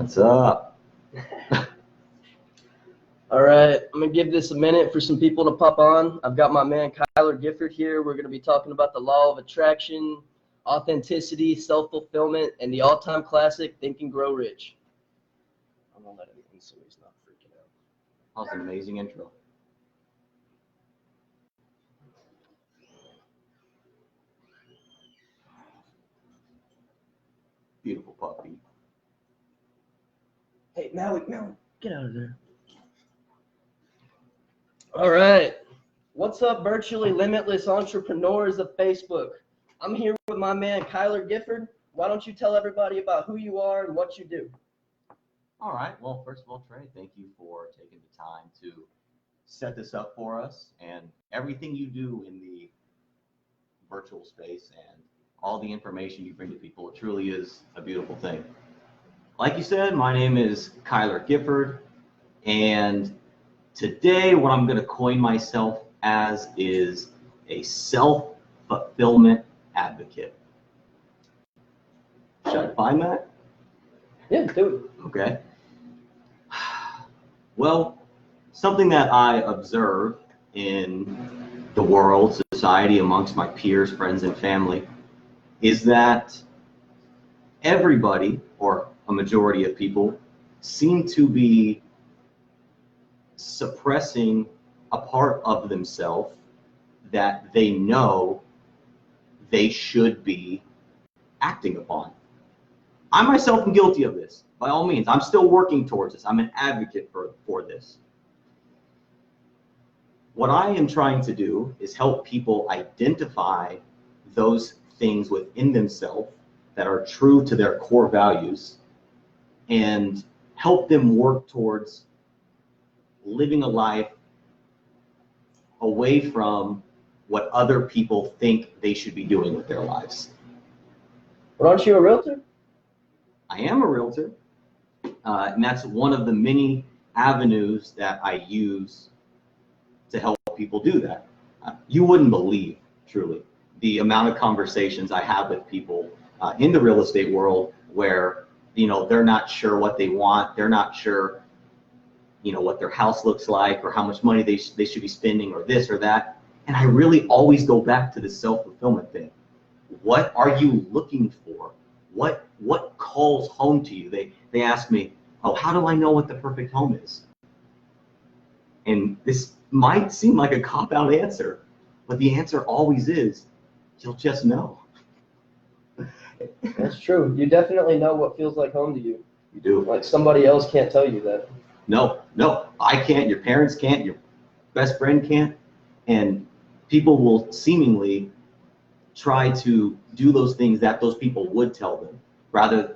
What's up? All right, I'm going to give this a minute for some people to pop on. I've got my man Gifford here. We're going to be talking about the law of attraction, authenticity, self-fulfillment, and the all-time classic, Think and Grow Rich. I'm going to let him in so he's not freaking out. That was an amazing intro. Beautiful puppy. Hey, Maui, get out of there. All right. What's up, virtually limitless entrepreneurs of Facebook? I'm here with my man, Gifford. Why don't you tell everybody about who you are and what you do? All right. Well, first of all, Trey, thank you for taking the time to set this up for us, and everything you do in the virtual space and all the information you bring to people. It truly is a beautiful thing. Like you said, my name is Gifford, and today what I'm going to coin myself as is a self-fulfillment advocate. Should I define that? Yeah, do it. Okay. Well, something that I observe in the world, society, amongst my peers, friends, and family, is that everybody, or a majority of people, seem to be suppressing a part of themselves that they know they should be acting upon. I myself am guilty of this, by all means. I'm still working towards this. I'm an advocate for this. What I am trying to do is help people identify those things within themselves that are true to their core values and help them work towards living a life away from what other people think they should be doing with their lives. But aren't you a realtor? I am a realtor, and that's one of the many avenues that I use to help people do that. You wouldn't believe, truly, the amount of conversations I have with people in the real estate world where, they're not sure what they want, they're not sure, what their house looks like or how much money they should be spending or this or that. And I really always go back to the self-fulfillment thing. What are you looking for? What calls home to you? They ask me, oh, how do I know what the perfect home is? And this might seem like a cop-out answer, but the answer always is, you'll just know. That's true. You definitely know what feels like home to you. You do. Like somebody else can't tell you that. No, I can't, your parents can't, your best friend can't, and people will seemingly try to do those things that those people would tell them, rather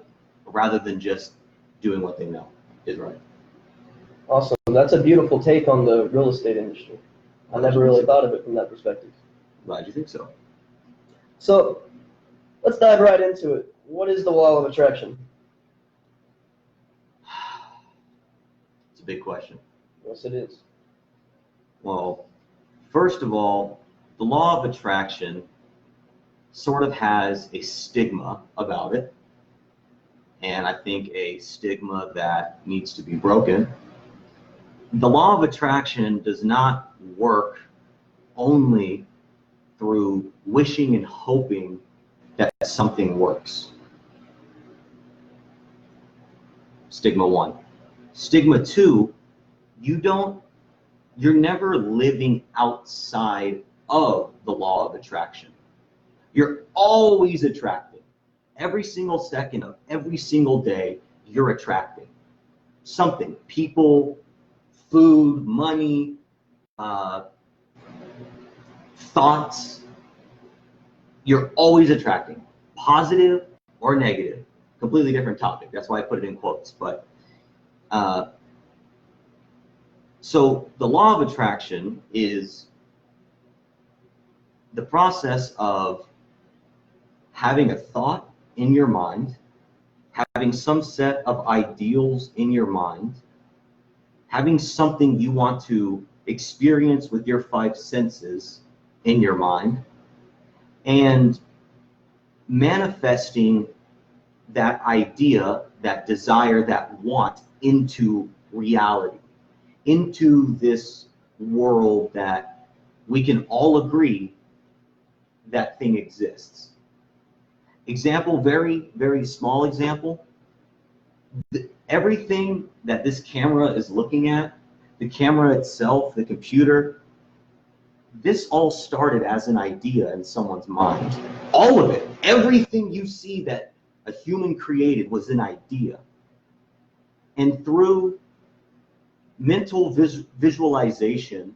than just doing what they know is right. Awesome. That's a beautiful take on the real estate industry. I never really thought of it from that perspective. Glad you think so. So let's dive right into it. What is the law of attraction? It's a big question. Yes, it is. Well, first of all, the law of attraction sort of has a stigma about it, and I think a stigma that needs to be broken. The law of attraction does not work only through wishing and hoping that something works. Stigma one. Stigma two, you're never living outside of the law of attraction. You're always attracting. Every single second of every single day, you're attracting something. People, food, money, thoughts. You're always attracting, positive or negative. Completely different topic. That's why I put it in quotes. But so the law of attraction is the process of having a thought in your mind, having some set of ideals in your mind, having something you want to experience with your five senses in your mind, and manifesting that idea, that desire, that want into reality, into this world that we can all agree that thing exists. Example, very, very small example. Everything that this camera is looking at, the camera itself, the computer, this all started as an idea in someone's mind. All of it, everything you see that a human created was an idea. And through mental visualization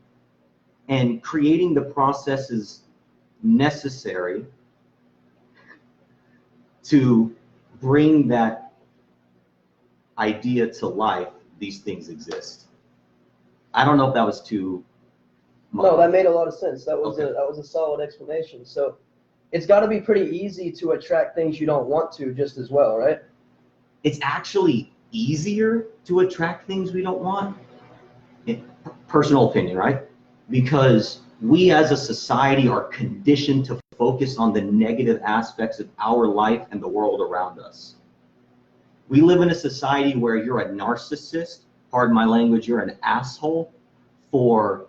and creating the processes necessary to bring that idea to life, these things exist. I don't know if that was too much. No, that made a lot of sense. That was Okay. that was a solid explanation. So it's got to be pretty easy to attract things you don't want to just as well, right? It's actually easier to attract things we don't want. Personal opinion, right? Because we as a society are conditioned to focus on the negative aspects of our life and the world around us. We live in a society where you're a narcissist, pardon my language, you're an asshole for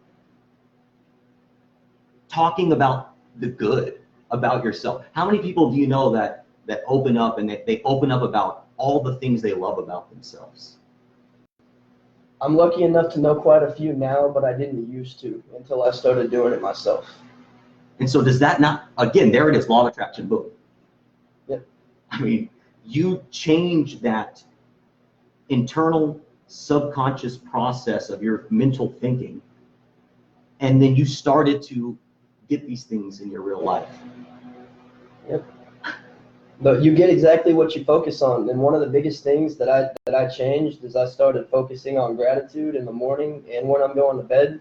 talking about the good about yourself. How many people do you know that open up and they open up about all the things they love about themselves? I'm lucky enough to know quite a few now, but I didn't used to until I started doing it myself. And so does that not, again, there it is, law of attraction, boom. Yep. I mean, you change that internal subconscious process of your mental thinking, and then you started to get these things in your real life. Yep. But you get exactly what you focus on. And one of the biggest things that I changed is I started focusing on gratitude in the morning and when I'm going to bed.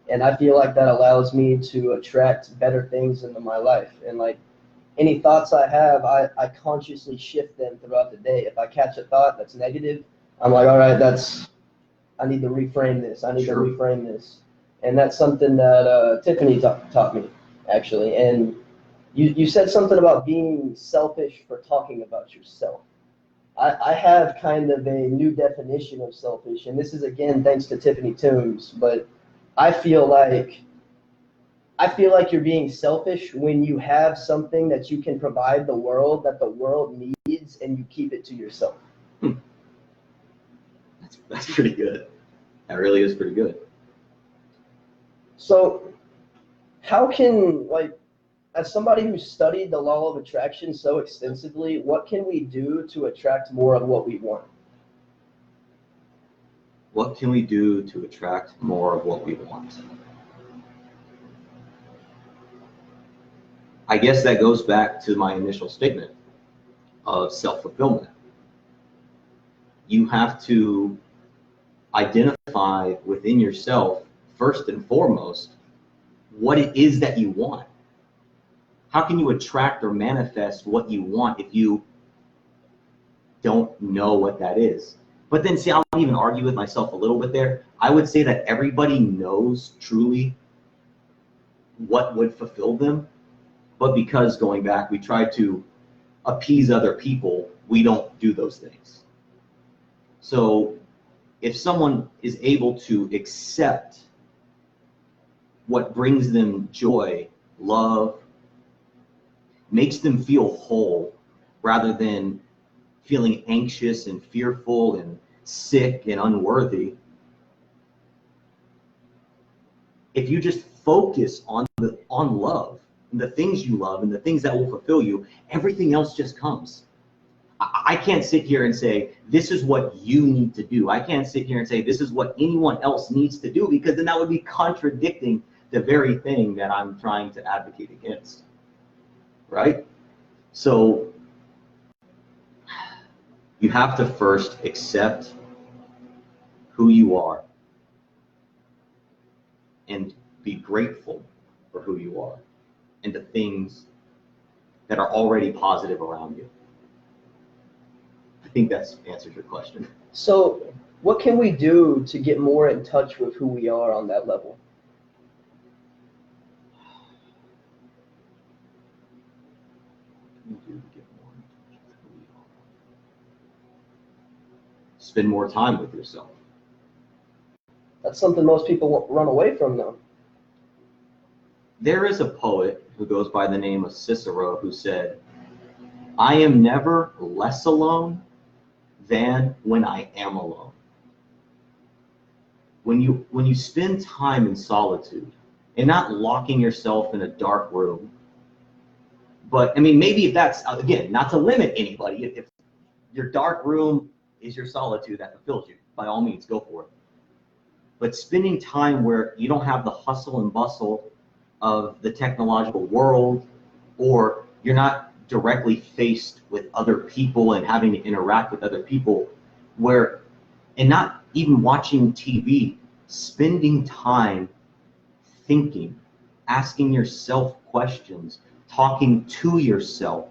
And I feel like that allows me to attract better things into my life. And like any thoughts I have, I consciously shift them throughout the day. If I catch a thought that's negative, I'm like, all right, I need to reframe this. I need Sure. to reframe this. And that's something that Tiffany taught me, actually. And you said something about being selfish for talking about yourself. I have kind of a new definition of selfish, and this is again thanks to Tiffany Toombs, but I feel like you're being selfish when you have something that you can provide the world that the world needs and you keep it to yourself. That's pretty good. That really is pretty good. So how can, like, as somebody who studied the law of attraction so extensively, what can we do to attract more of what we want? What can we do to attract more of what we want? I guess that goes back to my initial statement of self-fulfillment. You have to identify within yourself, first and foremost, what it is that you want. How can you attract or manifest what you want if you don't know what that is? But then see, I'll even argue with myself a little bit there. I would say that everybody knows truly what would fulfill them. But because, going back, we try to appease other people, we don't do those things. So if someone is able to accept what brings them joy, love, makes them feel whole rather than feeling anxious and fearful and sick and unworthy, if you just focus on love and the things you love and the things that will fulfill you, everything else just comes. I can't sit here and say, this is what you need to do. I can't sit here and say, this is what anyone else needs to do, because then that would be contradicting the very thing that I'm trying to advocate against. Right? So you have to first accept who you are and be grateful for who you are and the things that are already positive around you. I think that's answers your question. So what can we do to get more in touch with who we are on that level? What can we do to get more in touch with who we are? spend more time with yourself. That's something most people run away from, though. There is a poet who goes by the name of Cicero who said, "I am never less alone than when I am alone." When you spend time in solitude and not locking yourself in a dark room, but I mean, maybe if that's, again, not to limit anybody, if your dark room is your solitude that fulfills you, by all means, go for it. But spending time where you don't have the hustle and bustle of the technological world, or you're not directly faced with other people and having to interact with other people, and not even watching TV, spending time thinking, asking yourself questions, talking to yourself.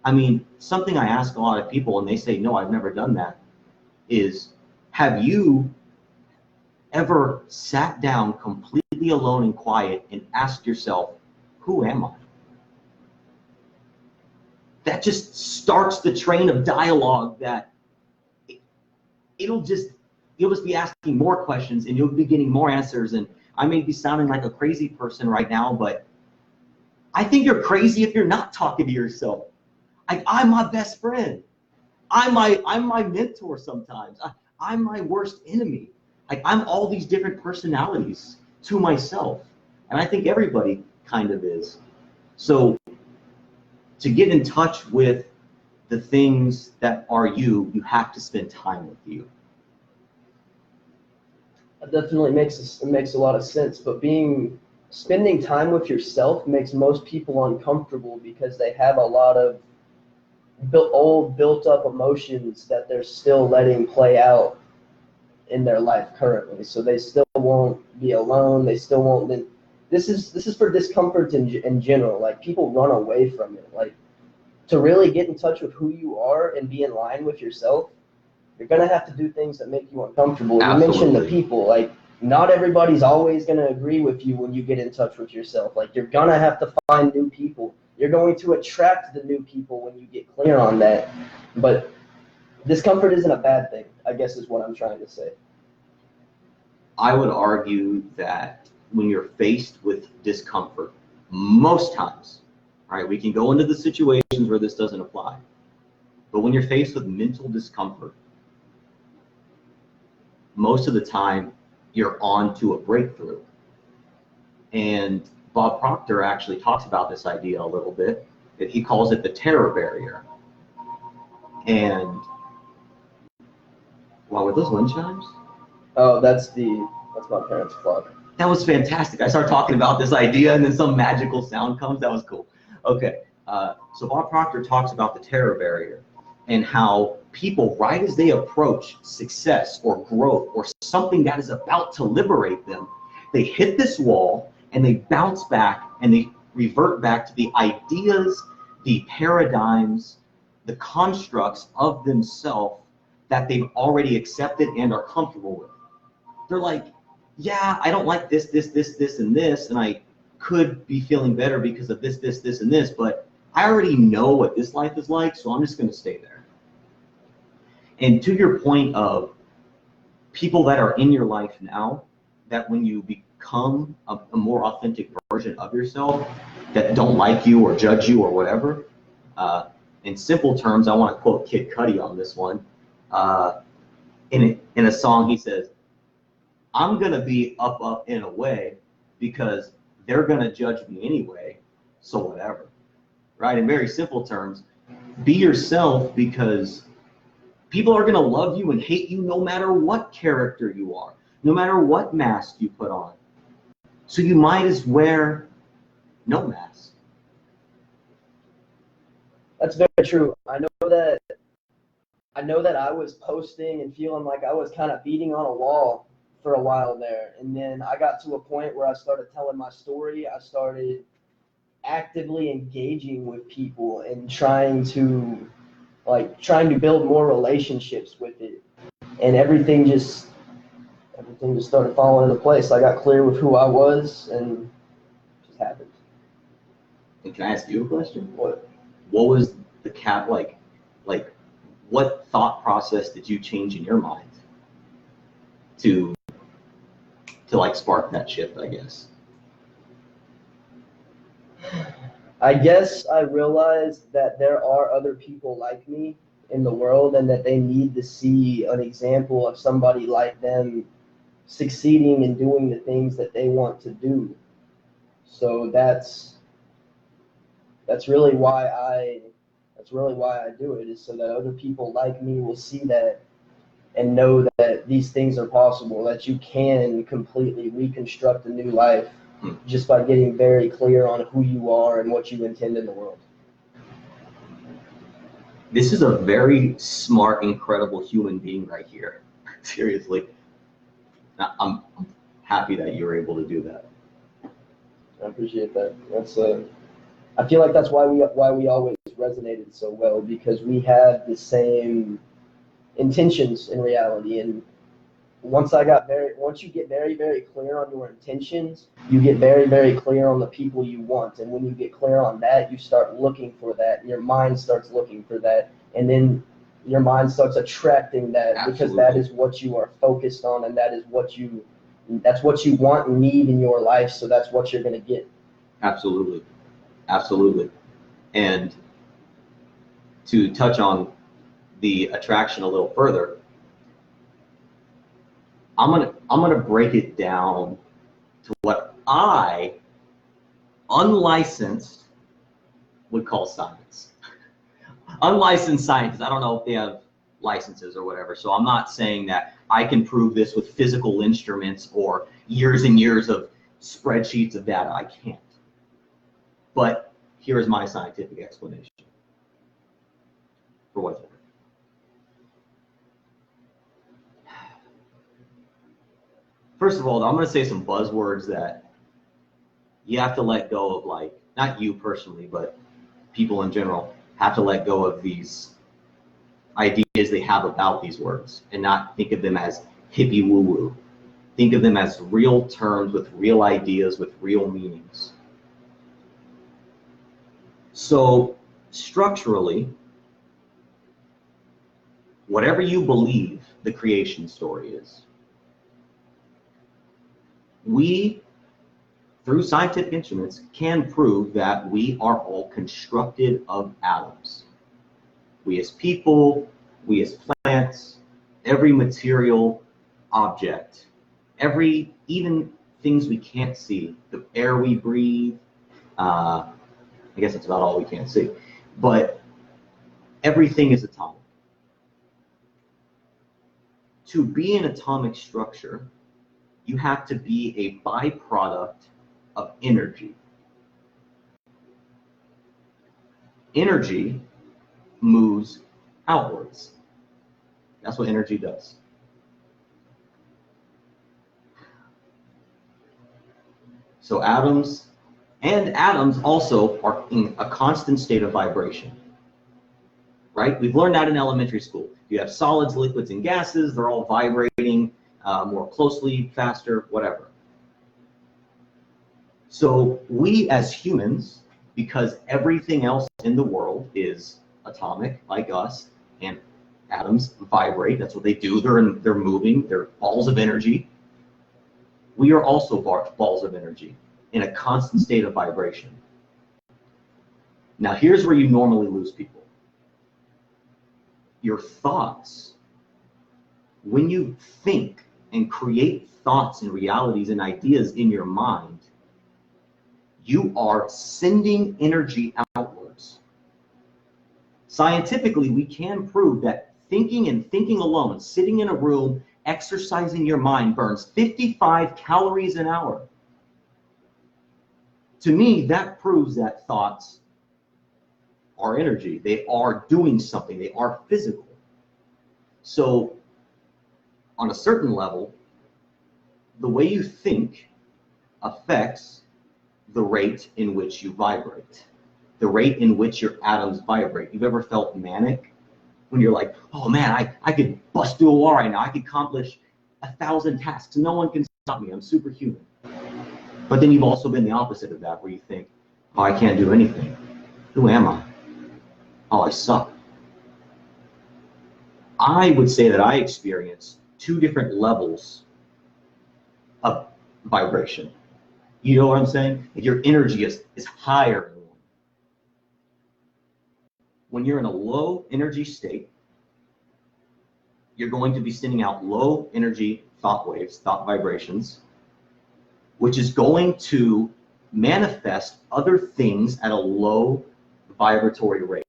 I mean, something I ask a lot of people and they say, no, I've never done that, is, have you ever sat down completely alone and quiet and asked yourself, who am I? That just starts the train of dialogue that you'll just be asking more questions and you'll be getting more answers. And I may be sounding like a crazy person right now, but I think you're crazy if you're not talking to yourself. I'm my best friend. I'm my mentor sometimes. I'm my worst enemy. I'm all these different personalities to myself. And I think everybody kind of is. So to get in touch with the things that are you have to spend time with you. That definitely makes a lot of sense. But spending time with yourself makes most people uncomfortable because they have a lot of built up emotions that they're still letting play out in their life currently. So they still won't be alone. They still won't. This is for discomfort in general. Like, people run away from it. Like, to really get in touch with who you are and be in line with yourself, you're gonna have to do things that make you uncomfortable. Absolutely. You mentioned the people. Like, not everybody's always gonna agree with you when you get in touch with yourself. Like, you're gonna have to find new people. You're going to attract the new people when you get clear on that. But discomfort isn't a bad thing, I guess, is what I'm trying to say. I would argue that when you're faced with discomfort, most times, all right, we can go into the situations where this doesn't apply, but when you're faced with mental discomfort, most of the time you're on to a breakthrough. And Bob Proctor actually talks about this idea a little bit. He calls it the terror barrier. And wow, were those wind chimes? Oh, that's my parents' clock. That was fantastic. I started talking about this idea and then some magical sound comes. That was cool. Okay, so Bob Proctor talks about the terror barrier and how people, right as they approach success or growth or something that is about to liberate them, they hit this wall and they bounce back and they revert back to the ideas, the paradigms, the constructs of themselves that they've already accepted and are comfortable with. They're like, yeah, I don't like this, and this, and I could be feeling better because of this, and this, but I already know what this life is like, so I'm just going to stay there. And to your point of people that are in your life now, that when you become a more authentic version of yourself, that don't like you or judge you or whatever, in simple terms, I want to quote Kid Cudi on this one. In a song, he says, I'm going to be up and away because they're going to judge me anyway, so whatever. Right? In very simple terms, be yourself because people are going to love you and hate you no matter what character you are, no matter what mask you put on. So you might as wear no mask. That's very true. I know that I was posting and feeling like I was kind of beating on a wall for a while there. And then I got to a point where I started telling my story. I started actively engaging with people and trying to build more relationships with it. And everything just started falling into place. I got clear with who I was and it just happened. And can I ask you a question? What? What was the what thought process did you change in your mind to like spark that shift, I guess? I guess I realized that there are other people like me in the world and that they need to see an example of somebody like them succeeding and doing the things that they want to do. So that's really why I do it, is so that other people like me will see that and know that these things are possible, that you can completely reconstruct a new life just by getting very clear on who you are and what you intend in the world. This is a very smart, incredible human being right here. Seriously. I'm happy that you were able to do that. I appreciate that. I feel like that's why we always resonated so well, because we had the same intentions in reality. And once you get very, very clear on your intentions, you get very, very clear on the people you want. And when you get clear on that, you start looking for that, and your mind starts looking for that, and then your mind starts attracting that. Absolutely. Because that is what you are focused on, and that's what you want and need in your life. So that's what you're going to get. Absolutely. Absolutely. And to touch on the attraction a little further, I'm gonna break it down to what I, unlicensed, would call science. Unlicensed scientists, I don't know if they have licenses or whatever, so I'm not saying that I can prove this with physical instruments or years and years of spreadsheets of data. I can't. But here is my scientific explanation for what's working. First of all, I'm going to say some buzzwords that you have to let go of, like, not you personally, but people in general have to let go of these ideas they have about these words and not think of them as hippie woo-woo. Think of them as real terms with real ideas with real meanings. So structurally, whatever you believe the creation story is, we, through scientific instruments, can prove that we are all constructed of atoms. We as people, we as plants, every material object, even things we can't see, the air we breathe, I guess that's about all we can't see, but everything is atomic. To be an atomic structure, you have to be a byproduct of energy. Energy moves outwards. That's what energy does. So atoms also are in a constant state of vibration, right? We've learned that in elementary school. You have solids, liquids, and gases. They're all vibrating more closely, faster, whatever. So we as humans, because everything else in the world is atomic, like us, and atoms vibrate, that's what they do, they're moving, they're balls of energy. We are also balls of energy in a constant state of vibration. Now here's where you normally lose people. Your thoughts, when you think and create thoughts and realities and ideas in your mind, you are sending energy outwards. Scientifically, we can prove that thinking and thinking alone, sitting in a room, exercising your mind, burns 55 calories an hour. To me, that proves that thoughts are energy. They are doing something. They are physical. So on a certain level, the way you think affects the rate in which you vibrate, the rate in which your atoms vibrate. You've ever felt manic? When you're like, oh man, I could bust through a wall right now. I could accomplish 1,000 tasks. No one can stop me. I'm superhuman. But then you've also been the opposite of that, where you think, oh, I can't do anything. Who am I? Oh, I suck. I would say that I experience two different levels of vibration. You know what I'm saying? Like your energy is higher in one. When you're in a low energy state, you're going to be sending out low energy thought waves, thought vibrations, which is going to manifest other things at a low vibratory rate.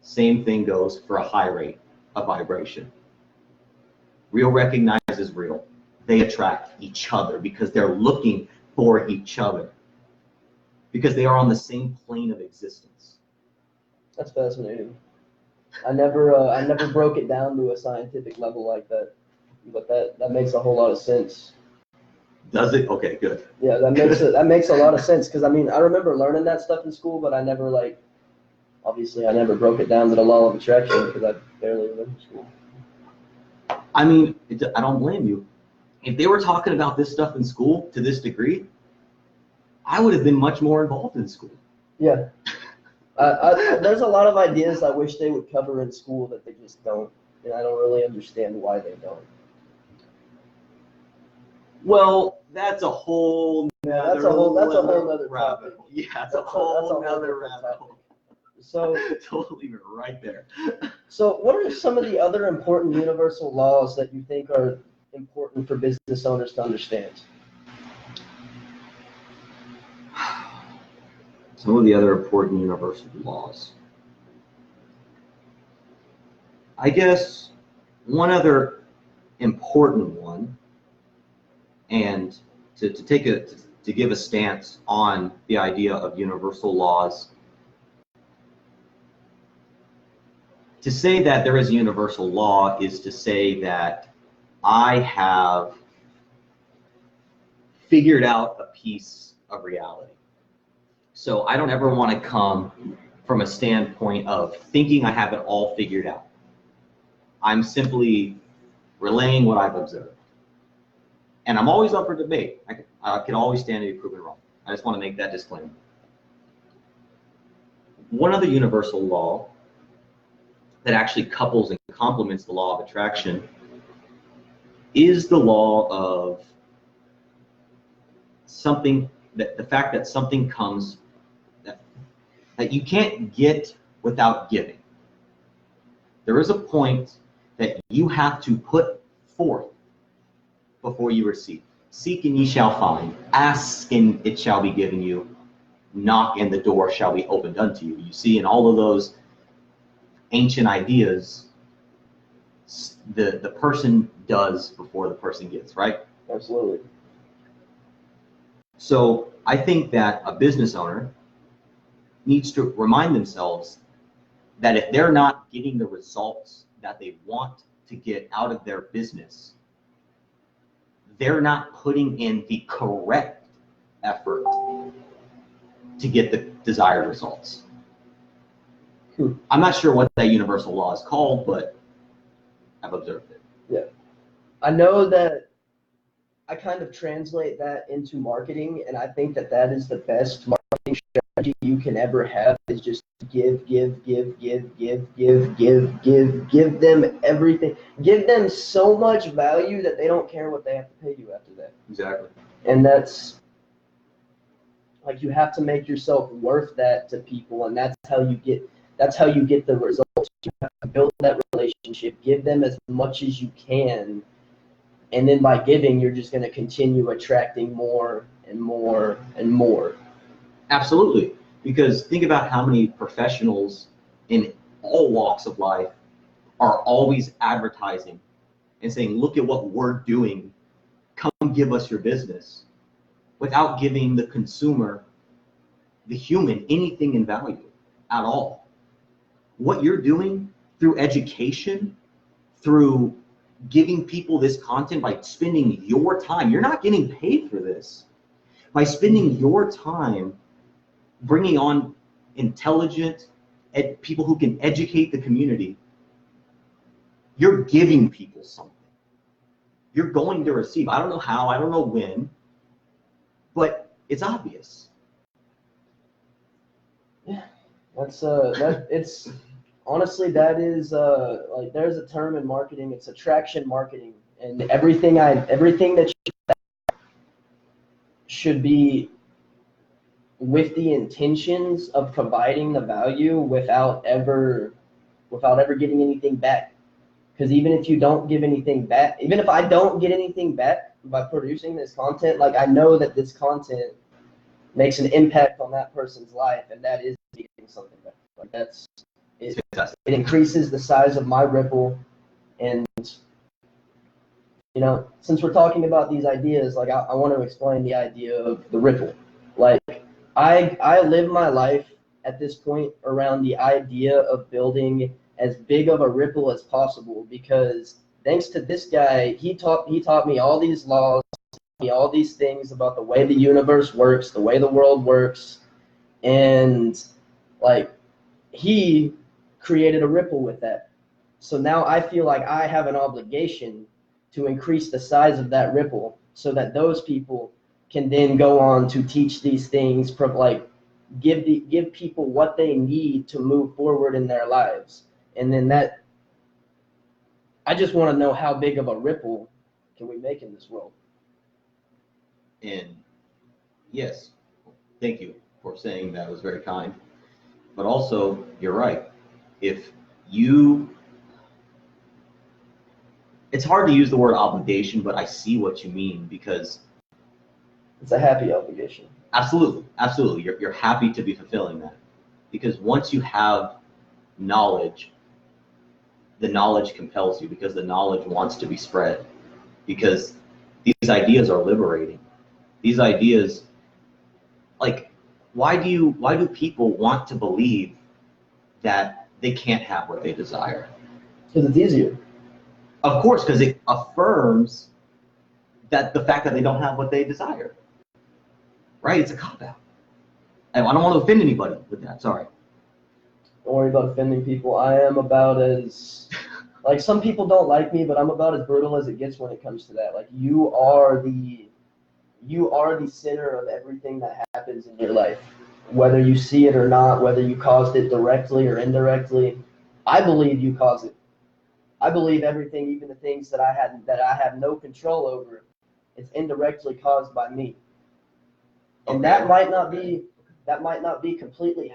Same thing goes for a high rate of vibration. Real recognizes real. They attract each other because they're looking for each other, because they are on the same plane of existence. That's fascinating. I never broke it down to a scientific level like that, but that makes a whole lot of sense. Does it? Okay, good. Yeah, that makes a lot of sense, because I mean, I remember learning that stuff in school, but I never obviously I never broke it down to the law of attraction because I barely remember school. I mean, I don't blame you. If they were talking about this stuff in school to this degree, I would have been much more involved in school. Yeah. There's a lot of ideas I wish they would cover in school that they just don't, and I don't really understand why they don't. Well, that's a whole That's a whole other rabbit topic. hole. Yeah, that's a whole other rabbit hole. So Totally leave it right there. So what are some of the other important universal laws that you think are important for business owners to understand? Some of the other important universal laws. I guess one other important one, and to give a stance on the idea of universal laws, to say that there is a universal law is to say that I have figured out a piece of reality. So I don't ever want to come from a standpoint of thinking I have it all figured out. I'm simply relaying what I've observed. And I'm always up for debate. I can always stand to be proven wrong. I just want to make that disclaimer. One other universal law that actually couples and complements the law of attraction is the law of something, that the fact that something comes that you can't get without giving. There is a point that you have to put forth before you receive. Seek and ye shall find. Ask and it shall be given you. Knock and the door shall be opened unto you. You see, in all of those ancient ideas, the person does before the person gets, right? Absolutely. So I think that a business owner needs to remind themselves that if they're not getting the results that they want to get out of their business, they're not putting in the correct effort to get the desired results. I'm not sure what that universal law is called, but I've observed it. Yeah. I know that I kind of translate that into marketing, and I think that is the best marketing strategy you can ever have, is just give them everything. Give them so much value that they don't care what they have to pay you after that. Exactly. And that's, like, you have to make yourself worth that to people, and that's how you get the results. You have to build that relationship, give them as much as you can, and then by giving, you're just going to continue attracting more and more and more. Absolutely. Because think about how many professionals in all walks of life are always advertising and saying, look at what we're doing, come give us your business, without giving the consumer, the human, anything in value at all. What you're doing through education, through giving people this content, by spending your time, you're not getting paid for this. By spending your time bringing on intelligent people who can educate the community, you're giving people something. You're going to receive. I don't know how, I don't know when, but it's obvious. Yeah, that's Honestly, that is like there's a term in marketing. It's attraction marketing, and everything that should be with the intentions of providing the value without ever getting anything back. Because even if you don't give anything back, even if I don't get anything back by producing this content, like I know that this content makes an impact on that person's life, and that is getting something back. Like that's it. It increases the size of my ripple, and since we're talking about these ideas, like I want to explain the idea of the ripple. Like I live my life at this point around the idea of building as big of a ripple as possible, because thanks to this guy, he taught me all these laws, me all these things about the way the universe works, the way the world works, and like he created a ripple with that. So now I feel like I have an obligation to increase the size of that ripple so that those people can then go on to teach these things, like give people what they need to move forward in their lives. And then I just want to know how big of a ripple can we make in this world. And yes, thank you for saying that. It was very kind. But also, you're right. It's hard to use the word obligation, but I see what you mean, because it's a happy obligation. Absolutely. You're happy to be fulfilling that, because once you have knowledge, the knowledge compels you, because the knowledge wants to be spread, because these ideas are liberating. These ideas, like, why do people want to believe that they can't have what they desire? Because it's easier. Of course, because it affirms that the fact that they don't have what they desire. Right? It's a cop-out. And I don't want to offend anybody with that. Sorry. Don't worry about offending people. I am about as like, some people don't like me, but I'm about as brutal as it gets when it comes to that. Like, you are the center of everything that happens in your life, whether you see it or not, whether you caused it directly or indirectly. I believe you caused it. I believe everything, even the things that I have no control over, is indirectly caused by me. And Okay. that might not be completely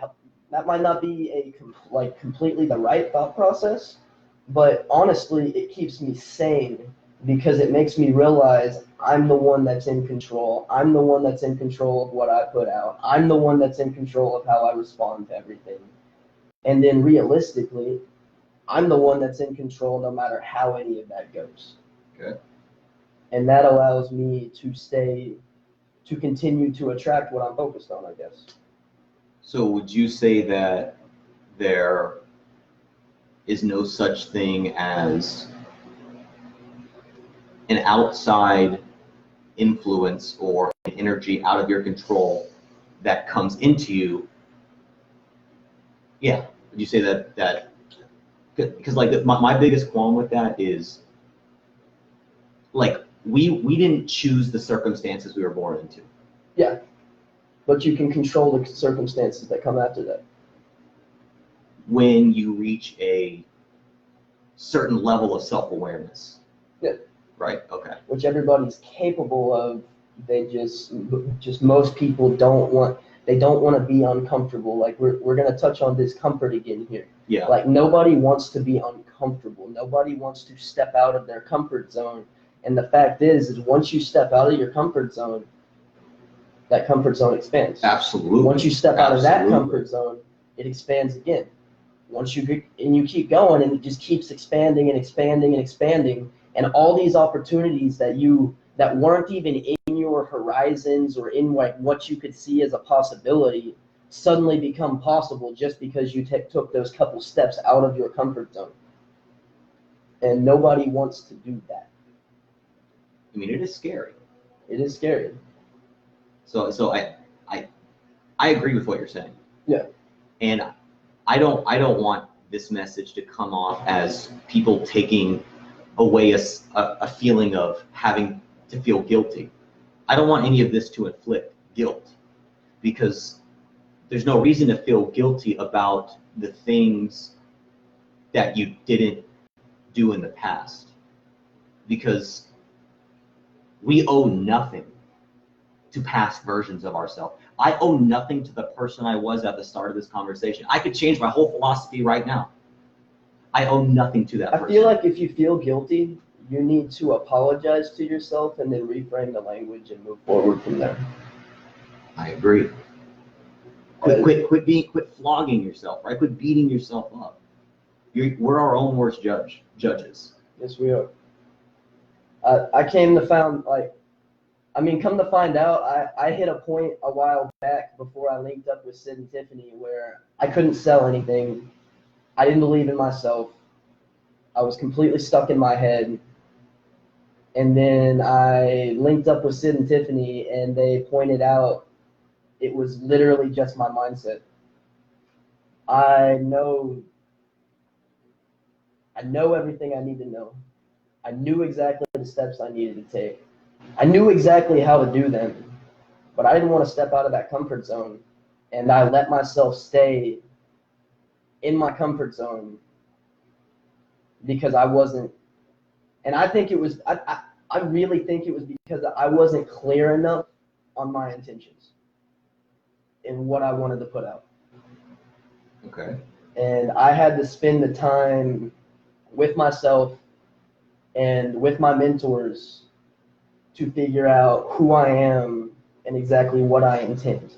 completely the right thought process, but honestly, it keeps me sane, because it makes me realize I'm the one that's in control. I'm the one that's in control of what I put out. I'm the one that's in control of how I respond to everything. And then realistically, I'm the one that's in control no matter how any of that goes. Okay. And that allows me to continue to attract what I'm focused on, I guess. So would you say that there is no such thing as an outside influence or an energy out of your control that comes into you? Yeah. Would you say that because like my biggest qualm with that is, like, we didn't choose the circumstances we were born into. Yeah, but you can control the circumstances that come after that. When you reach a certain level of self-awareness. Yeah. Right. Okay. Which everybody's capable of. They just most people don't want to be uncomfortable. Like we're gonna touch on discomfort again here. Yeah. Like, nobody wants to be uncomfortable. Nobody wants to step out of their comfort zone. And the fact is once you step out of your comfort zone, that comfort zone expands. Absolutely. Once you step out of that comfort zone, it expands again. Once you keep going, and it just keeps expanding and expanding and expanding, and all these opportunities that weren't even in your horizons or in like what you could see as a possibility suddenly become possible just because you took those couple steps out of your comfort zone. And nobody wants to do that. I mean, it is scary. It is scary. So I agree with what you're saying. Yeah. And I don't want this message to come off as people taking away a feeling of having to feel guilty. I don't want any of this to inflict guilt, because there's no reason to feel guilty about the things that you didn't do in the past, because we owe nothing to past versions of ourselves. I owe nothing to the person I was at the start of this conversation. I could change my whole philosophy right now. I owe nothing to that person. I feel like if you feel guilty, you need to apologize to yourself and then reframe the language and move forward from there. I agree. Quit flogging yourself, right? Quit beating yourself up. We're our own worst judges. Yes, we are. I came to find, come to find out, I hit a point a while back before I linked up with Sid and Tiffany where I couldn't sell anything. I didn't believe in myself. I was completely stuck in my head. And then I linked up with Sid and Tiffany, and they pointed out it was literally just my mindset. I know everything I need to know. I knew exactly the steps I needed to take. I knew exactly how to do them, but I didn't want to step out of that comfort zone. And I let myself stay in my comfort zone because I wasn't, and I think it was, I really think it was because I wasn't clear enough on my intentions and what I wanted to put out. Okay. And I had to spend the time with myself and with my mentors to figure out who I am and exactly what I intend.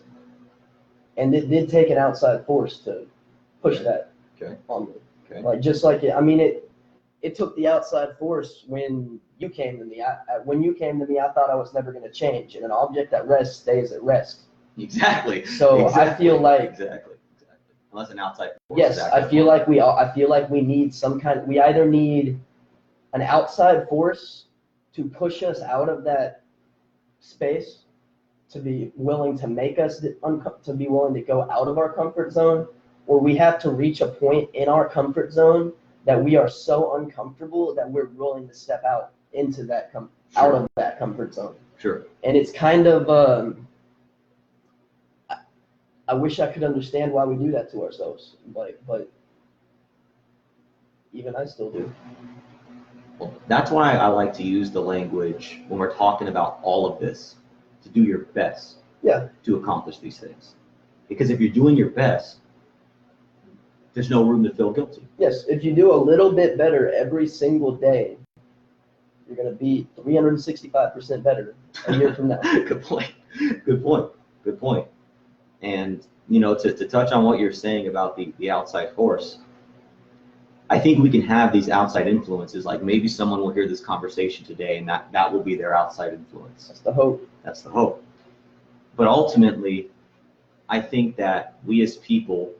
And it did take an outside force to push that on me. Okay. It took the outside force when you came to me. When you came to me, I thought I was never going to change. And an object at rest stays at rest. Exactly. So I feel like exactly. Unless an outside force. Yes, I feel like we need some kind. We either need an outside force to push us out of that space, to be willing to make us to be willing to go out of our comfort zone, or we have to reach a point in our comfort zone that we are so uncomfortable that we're willing to step out into that out of that comfort zone. Sure. And it's kind of I wish I could understand why we do that to ourselves, but even I still do. Well, that's why I like to use the language when we're talking about all of this, to do your best to accomplish these things. Because if you're doing your best, there's no room to feel guilty. Yes, if you do a little bit better every single day, you're going to be 365% better a year from now. Good point. And, to touch on what you're saying about the outside force, I think we can have these outside influences, like maybe someone will hear this conversation today and that will be their outside influence. That's the hope. That's the hope. But ultimately, I think that we as people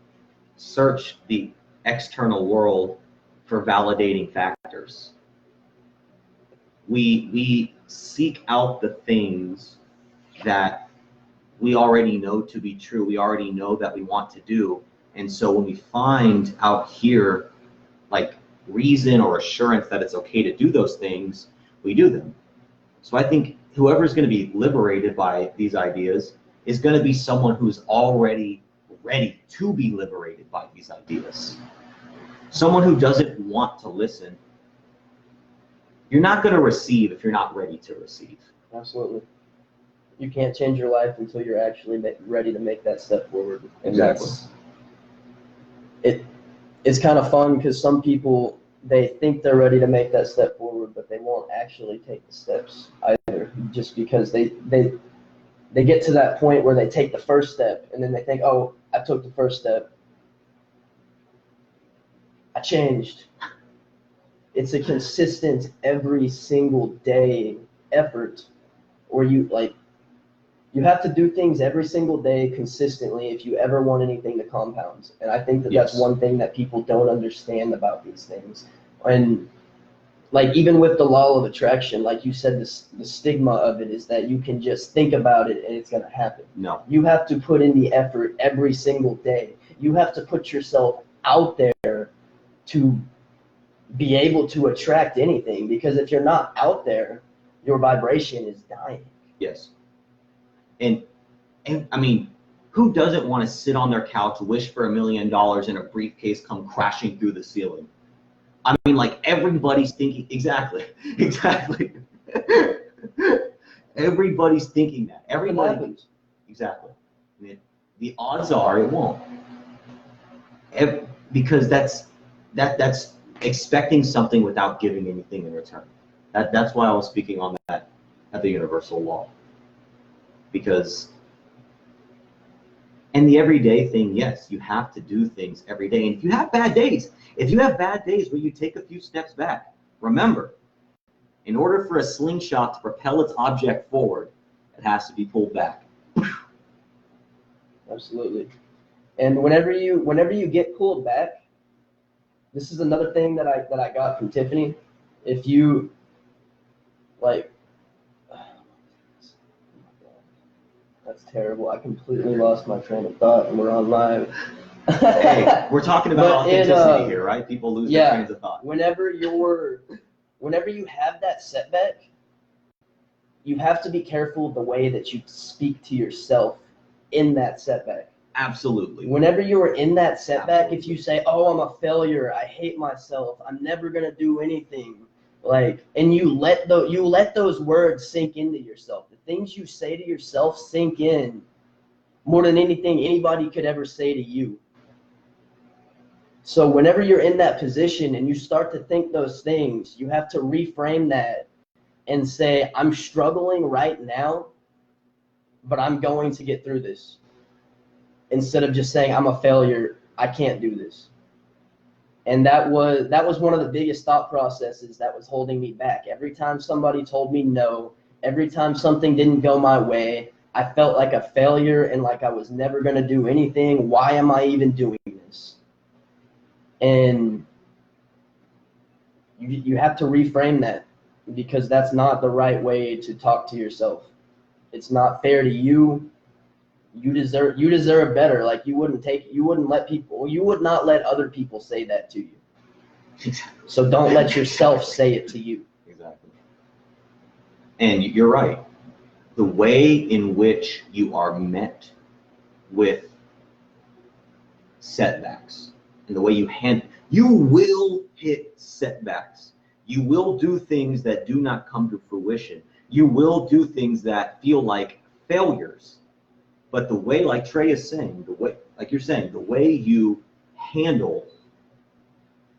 search the external world for validating factors. We seek out the things that we already know to be true. We already know that we want to do. And so when we find out here, like reason or assurance that it's okay to do those things, we do them. So I think whoever's going to be liberated by these ideas is going to be someone who's already ready to be liberated by these ideas. Someone who doesn't want to listen, you're not going to receive if you're not ready to receive. Absolutely. You can't change your life until you're actually ready to make that step forward. And Exactly. It's kind of fun because some people, they think they're ready to make that step forward, but they won't actually take the steps either, just because they get to that point where they take the first step and then they think, oh, I took the first step, I changed. It's a consistent every single day effort, or you have to do things every single day consistently if you ever want anything to compound. And I think that that's one thing that people don't understand about these things. And even with the law of attraction, like you said, the stigma of it is that you can just think about it and it's going to happen. No. You have to put in the effort every single day. You have to put yourself out there to be able to attract anything, because if you're not out there, your vibration is dying. Yes. And I mean, who doesn't want to sit on their couch, wish for $1 million, and a briefcase come crashing through the ceiling? I mean, like everybody's thinking, exactly. Everybody's thinking that. Everybody, exactly. I mean, the odds are it won't. Because that's expecting something without giving anything in return. That's why I was speaking on that at the universal law. Because, and the everyday thing, yes, you have to do things every day. And if you have bad days where you take a few steps back, remember, in order for a slingshot to propel its object forward, it has to be pulled back. Absolutely. And whenever you get pulled back, this is another thing that I got from Tiffany. If you like, that's terrible. I completely lost my train of thought, and we're on live. Hey, we're talking about authenticity here, right? People lose their trains of thought. Whenever you have that setback, you have to be careful of the way that you speak to yourself in that setback. Absolutely. Whenever you are in that setback, if you say, "Oh, I'm a failure. I hate myself. I'm never gonna do anything," and you let those words sink into yourself. The things you say to yourself sink in more than anything anybody could ever say to you. So whenever you're in that position and you start to think those things, you have to reframe that and say, "I'm struggling right now, but I'm going to get through this." Instead of just saying, "I'm a failure, I can't do this." And that was one of the biggest thought processes that was holding me back. Every time somebody told me no, every time something didn't go my way, I felt like a failure and like I was never going to do anything. Why am I even doing this? And you have to reframe that, because that's not the right way to talk to yourself. It's not fair to you. You deserve better. Like you would not let other people say that to you. So don't let yourself say it to you. Exactly. And you're right. The way in which you are met with setbacks and the way you will hit setbacks. You will do things that do not come to fruition. You will do things that feel like failures. But the way, like Trey is saying, the way you handle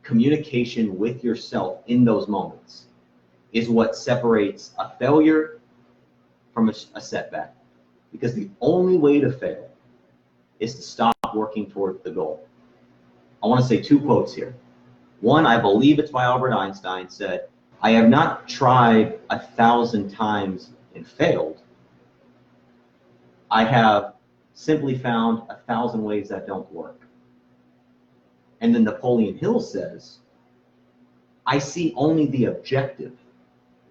communication with yourself in those moments is what separates a failure from a setback. Because the only way to fail is to stop working toward the goal. I want to say two quotes here. One, I believe it's by Albert Einstein, said, "I have not tried 1,000 times and failed. I have simply found 1,000 ways that don't work." And then Napoleon Hill says, "I see only the objective.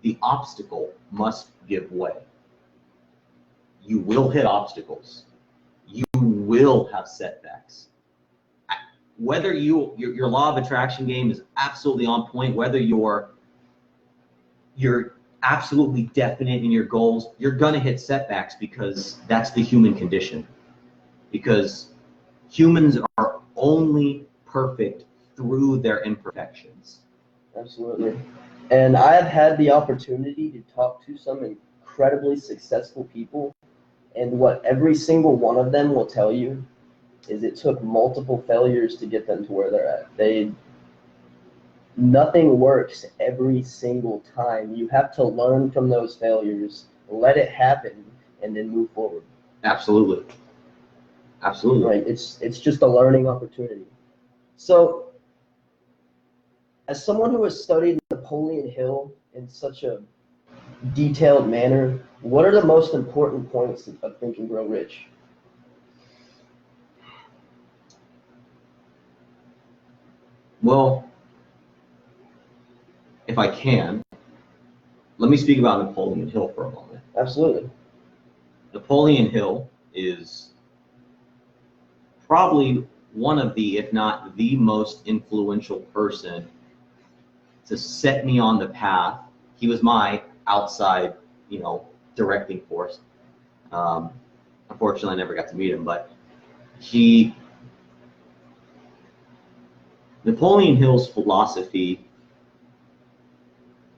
The obstacle must give way." You will hit obstacles. You will have setbacks. Whether your law of attraction game is absolutely on point, whether you're absolutely definite in your goals, you're gonna hit setbacks, because that's the human condition. Because humans are only perfect through their imperfections. Absolutely. And I've had the opportunity to talk to some incredibly successful people, and what every single one of them will tell you is it took multiple failures to get them to where they're at. Nothing works every single time. You have to learn from those failures, let it happen, and then move forward. Absolutely. Absolutely. Right. It's just a learning opportunity. So, as someone who has studied Napoleon Hill in such a detailed manner, what are the most important points of Think and Grow Rich? Well, if I can, let me speak about Napoleon Hill for a moment. Absolutely. Napoleon Hill is probably one of the, if not the most influential person to set me on the path. He was my outside, directing force. Unfortunately, I never got to meet him, but he Napoleon Hill's philosophy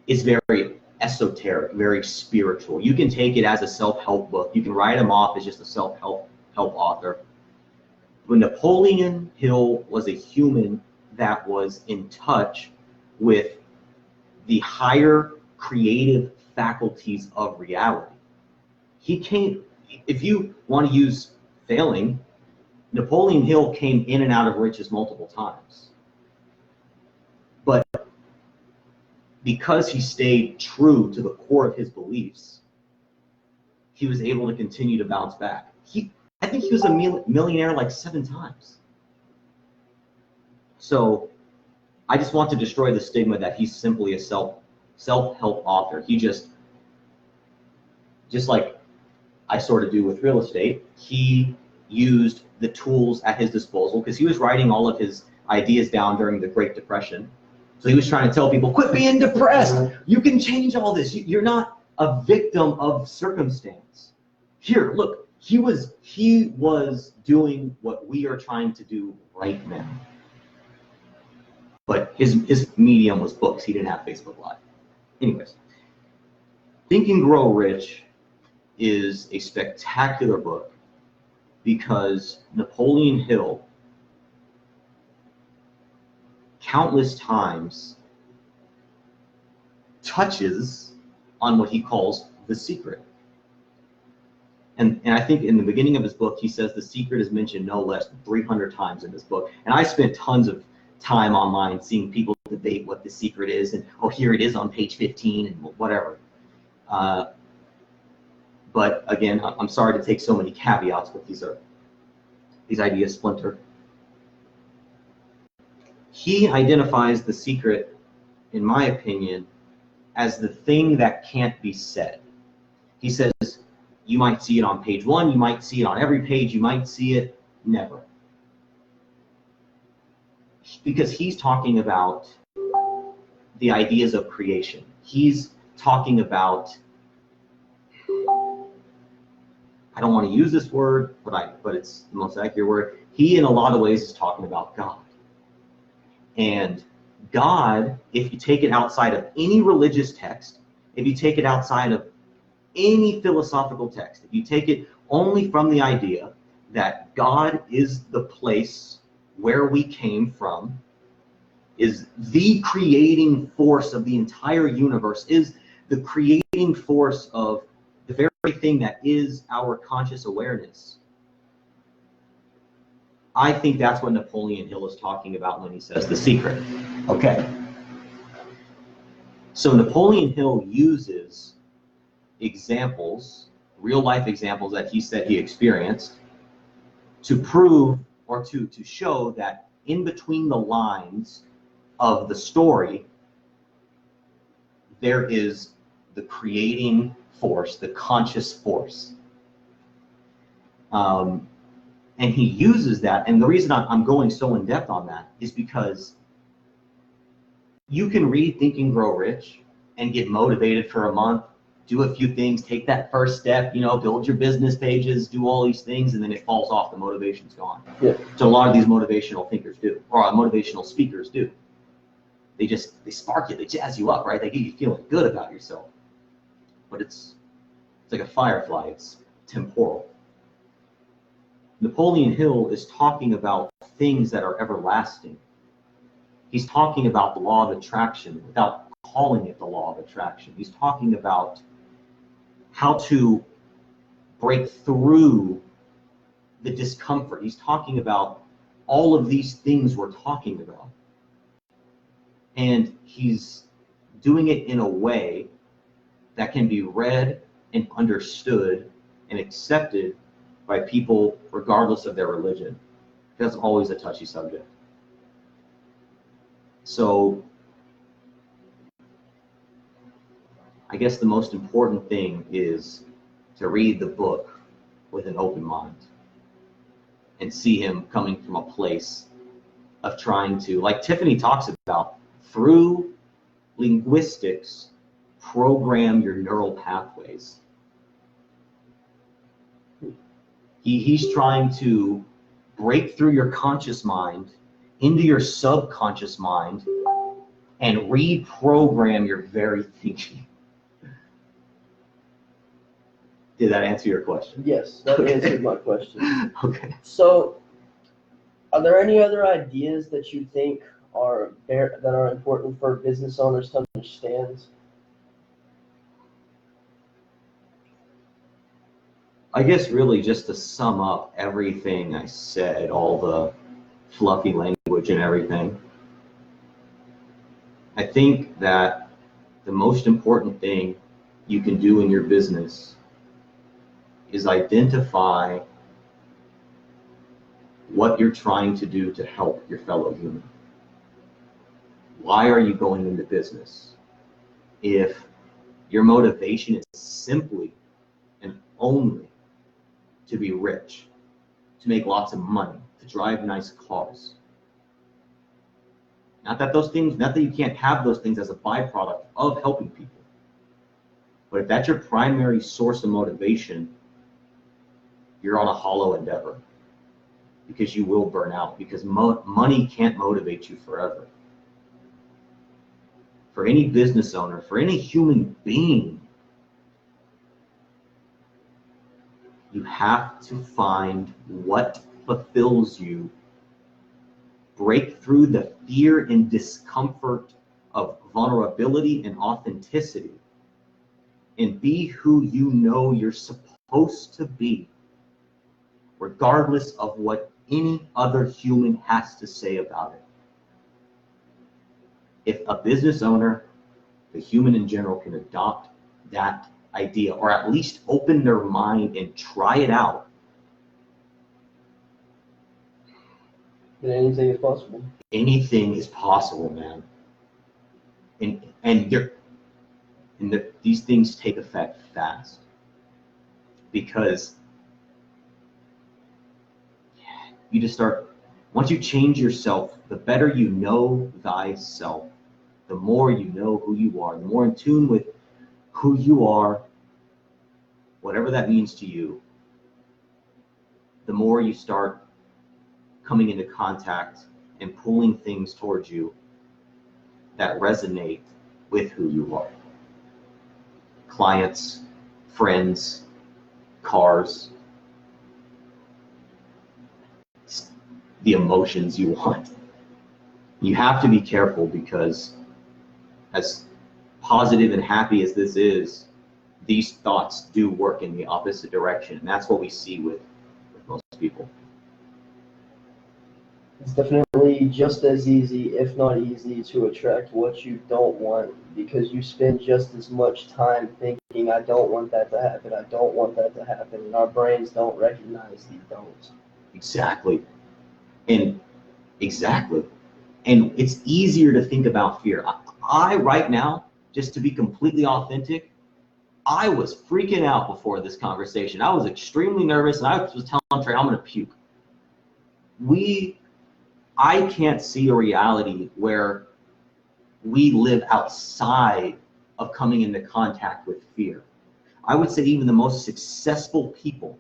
is very esoteric, very spiritual. You can take it as a self-help book. You can write him off as just a self-help author. But Napoleon Hill was a human that was in touch with the higher creative faculties of reality. He came, if you want to use failing, Napoleon Hill came in and out of riches multiple times. But because he stayed true to the core of his beliefs, he was able to continue to bounce back. I think he was a millionaire like 7 times. So I just want to destroy the stigma that he's simply a self-help author. He just like I sort of do with real estate, he used the tools at his disposal because he was writing all of his ideas down during the Great Depression. So he was trying to tell people, quit being depressed. You can change all this. You're not a victim of circumstance. Here, look, he was doing what we are trying to do right now. But his medium was books. He didn't have Facebook Live. Anyways, Think and Grow Rich is a spectacular book because Napoleon Hill countless times touches on what he calls the secret. And I think in the beginning of his book, he says the secret is mentioned no less than 300 times in this book. And I spent tons of time online seeing people debate what the secret is, and oh, here it is on page 15 and whatever. But again, I'm sorry to take so many caveats, but these ideas splinter. He identifies the secret, in my opinion, as the thing that can't be said. He says, you might see it on page 1, you might see it on every page, you might see it never. Because he's talking about the ideas of creation. He's talking about, I don't want to use this word, but it's the most accurate word. He, in a lot of ways, is talking about God. And God, if you take it outside of any religious text, if you take it outside of any philosophical text, if you take it only from the idea that God is the place where we came from, is the creating force of the entire universe, is the creating force of the very thing that is our conscious awareness. I think that's what Napoleon Hill is talking about when he says the secret. Okay. So Napoleon Hill uses examples, real life examples that he said he experienced, to prove or to show that in between the lines of the story, there is the creating force, the conscious force. And he uses that, and the reason I'm going so in depth on that is because you can read Think and Grow Rich and get motivated for a month, do a few things, take that first step, build your business pages, do all these things, and then it falls off, the motivation's gone. Yeah. So a lot of these motivational thinkers do, or motivational speakers do. They spark you, they jazz you up, right? They get you feeling good about yourself. But it's like a firefly, it's temporal. Napoleon Hill is talking about things that are everlasting. He's talking about the law of attraction without calling it the law of attraction. He's talking about how to break through the discomfort. He's talking about all of these things we're talking about. And he's doing it in a way that can be read and understood and accepted by people regardless of their religion. That's always a touchy subject. So I guess the most important thing is to read the book with an open mind and see him coming from a place of trying to, like Tiffany talks about, through linguistics, program your neural pathways. He's trying to break through your conscious mind into your subconscious mind and reprogram your very thinking. Did that answer your question? Yes, that answered my question. Okay. So, are there any other ideas that you think that are important for business owners to understand? I guess really just to sum up everything I said, all the fluffy language and everything, I think that the most important thing you can do in your business is identify what you're trying to do to help your fellow human. Why are you going into business? If your motivation is simply and only to be rich, to make lots of money, to drive nice cars. Not that you can't have those things as a byproduct of helping people. But if that's your primary source of motivation, you're on a hollow endeavor, because you will burn out, because money can't motivate you forever. For any business owner, for any human being, you have to find what fulfills you, break through the fear and discomfort of vulnerability and authenticity, and be who you know you're supposed to be, regardless of what any other human has to say about it. If a business owner, the human in general, can adopt that idea, or at least open their mind and try it out, Then anything is possible. anything is possible, man. These things take effect fast, because you just start, once you change yourself, the better you know thyself, the more you know who you are, the more in tune with who you are, whatever that means to you, the more you start coming into contact and pulling things towards you that resonate with who you are. Clients, friends, cars, the emotions you want. You have to be careful, because as positive and happy as this is, these thoughts do work in the opposite direction. And that's what we see with most people. It's definitely just as easy, if not easy, to attract what you don't want, because you spend just as much time thinking, I don't want that to happen, I don't want that to happen, and our brains don't recognize the don't. Exactly. And it's easier to think about fear. I right now, just to be completely authentic, I was freaking out before this conversation. I was extremely nervous, and I was telling Trey, I'm going to puke. I can't see a reality where we live outside of coming into contact with fear. I would say even the most successful people.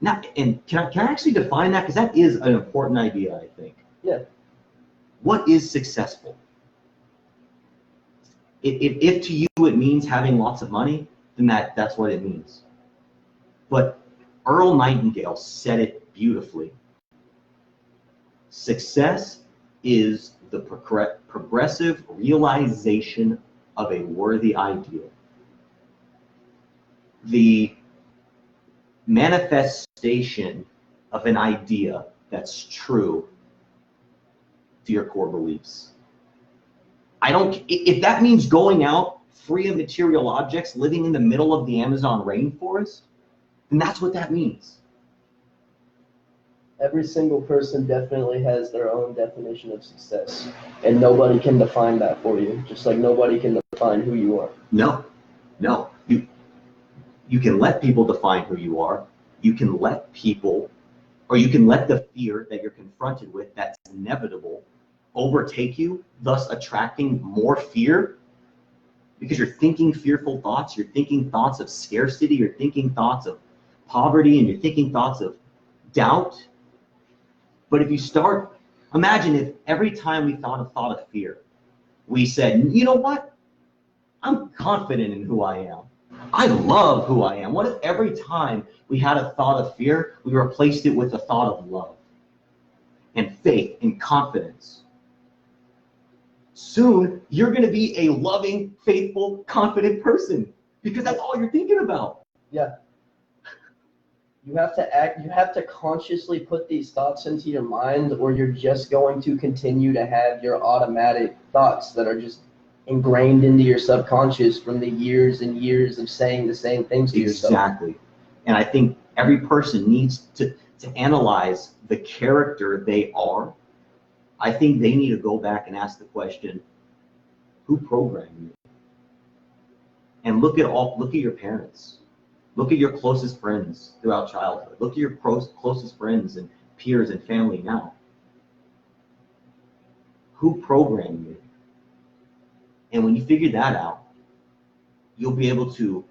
Now, and can I actually define that? Because that is an important idea, I think. Yeah. What is successful? If to you it means having lots of money, then that's what it means. But Earl Nightingale said it beautifully. Success is the progressive realization of a worthy ideal. The manifestation of an idea that's true to your core beliefs. If that means going out free of material objects, living in the middle of the Amazon rainforest, then that's what that means. Every single person definitely has their own definition of success, and nobody can define that for you, just like nobody can define who you are. No. You can let people define who you are. You can let the fear that you're confronted with, that's inevitable, overtake you, thus attracting more fear, because you're thinking fearful thoughts. You're thinking thoughts of scarcity. You're thinking thoughts of poverty, and you're thinking thoughts of doubt. But if you start Imagine if every time we thought a thought of fear, we said, you know what? I'm confident in who I am. I love who I am. What if every time we had a thought of fear, we replaced it with a thought of love and faith and confidence? Soon, you're going to be a loving, faithful, confident person because that's all you're thinking about. Yeah. You have to consciously put these thoughts into your mind, or you're just going to continue to have your automatic thoughts that are just ingrained into your subconscious from the years and years of saying the same things to yourself. Exactly. And I think every person needs to analyze the character they are. I think they need to go back and ask the question, who programmed you? And look at your parents. Look at your closest friends throughout childhood. Look at your closest friends and peers and family now. Who programmed you? And when you figure that out, you'll be able to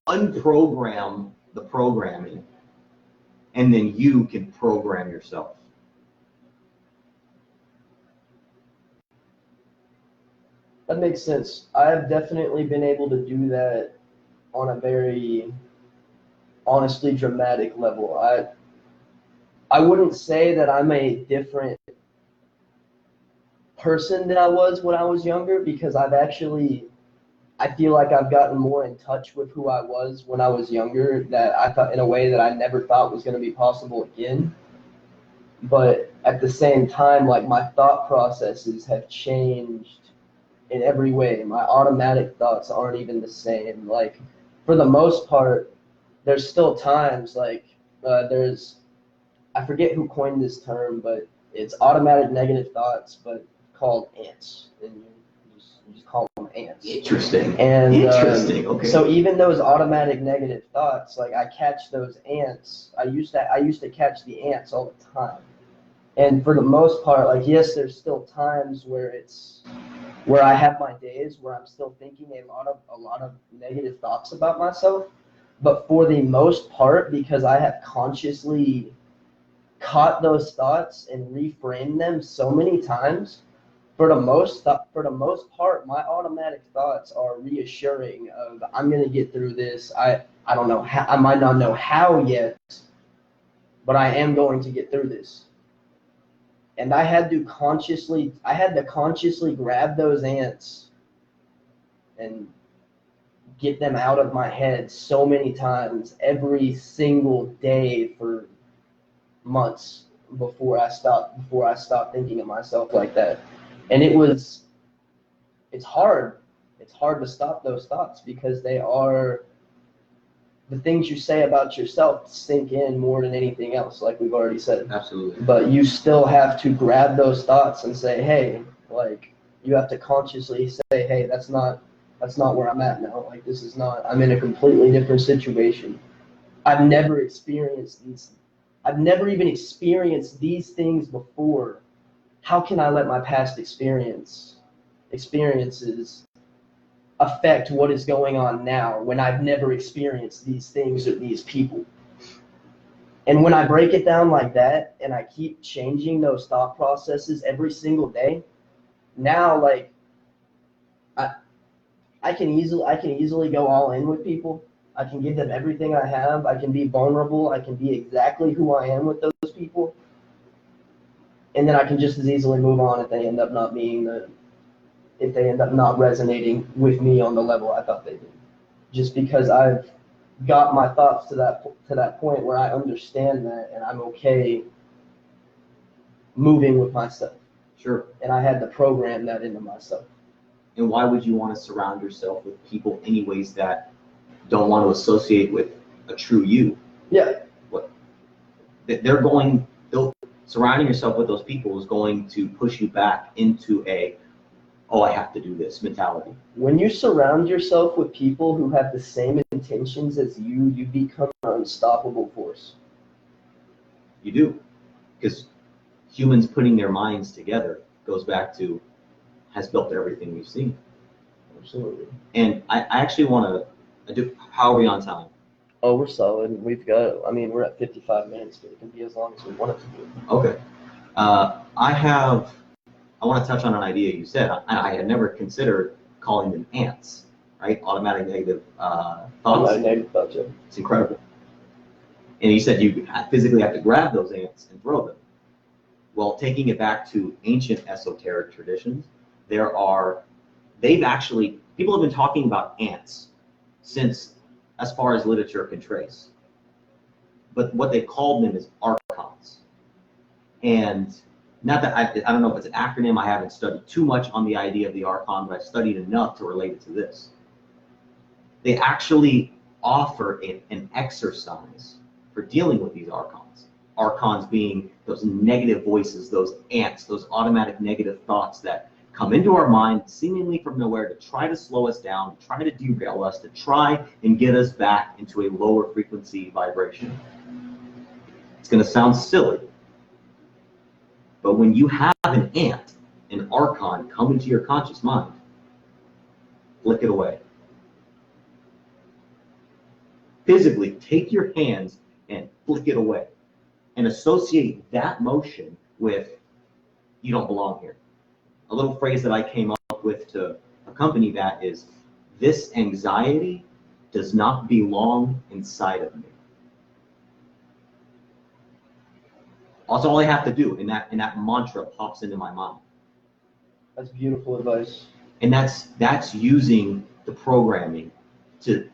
unprogram the programming, and then you can program yourself. That makes sense. I have definitely been able to do that on a very honestly dramatic level. I wouldn't say that I'm a different person than I was when I was younger, because I feel like I've gotten more in touch with who I was when I was younger, that I thought in a way that I never thought was going to be possible again. But at the same time, like, my thought processes have changed in every way. My automatic thoughts aren't even the same. Like, for the most part, there's still times like I forget who coined this term, but it's automatic negative thoughts, but called ants, and you just call them ants. Interesting. And Interesting. Okay. So even those automatic negative thoughts, like, I catch those ants. I used to catch the ants all the time. And for the most part, like, yes, there's still times where I have my days where I'm still thinking a lot of negative thoughts about myself. But for the most part, because I have consciously caught those thoughts and reframed them so many times, for the most part, my automatic thoughts are reassuring of, I'm going to get through this. I don't know how, I might not know how yet, but I am going to get through this. And I had to consciously grab those ants and get them out of my head so many times every single day for months before I stopped thinking of myself like that. And it's hard to stop those thoughts, because they are the things you say about yourself sink in more than anything else, like we've already said. Absolutely. But you still have to grab those thoughts and say, hey, like, you have to consciously say, hey, that's not where I'm at now. Like, this is not, I'm in a completely different situation. I've never even experienced these things before. How can I let my past experiences affect what is going on now when I've never experienced these things or these people? And when I break it down like that, and I keep changing those thought processes every single day, now, like, I can easily go all in with people. I can give them everything I have. I can be vulnerable. I can be exactly who I am with those people. And then I can just as easily move on if they end up not resonating with me on the level I thought they did. Just because I've got my thoughts to that point where I understand that, and I'm okay moving with myself. Sure. And I had to program that into myself. And why would you want to surround yourself with people anyways that don't want to associate with a true you? Yeah. Surrounding yourself with those people is going to push you back into I have to do this mentality. When you surround yourself with people who have the same intentions as you, you become an unstoppable force. You do. Because humans putting their minds together goes back to, has built everything we've seen. Absolutely. And I actually want to how are we on time? Oh, we're solid. We've got, I mean, we're at 55 minutes, but it can be as long as we want it to be. Okay. I want to touch on an idea you said. I had never considered calling them ants, right? Automatic negative thoughts. Automatic negative thoughts, yeah. It's incredible. And you said you physically have to grab those ants and throw them. Well, taking it back to ancient esoteric traditions, people have been talking about ants since as far as literature can trace. But what they called them is archons. And not that I don't know if it's an acronym, I haven't studied too much on the idea of the archon, but I've studied enough to relate it to this. They actually offer an exercise for dealing with these archons. Archons being those negative voices, those ants, those automatic negative thoughts that come into our mind seemingly from nowhere to try to slow us down, to try to derail us, to try and get us back into a lower frequency vibration. It's going to sound silly, but when you have an ant, an archon come into your conscious mind, flick it away. Physically, take your hands and flick it away and associate that motion with you don't belong here. A little phrase that I came up with to accompany that is, this anxiety does not belong inside of me. That's all I have to do, and that mantra pops into my mind. That's beautiful advice. And that's using the programming to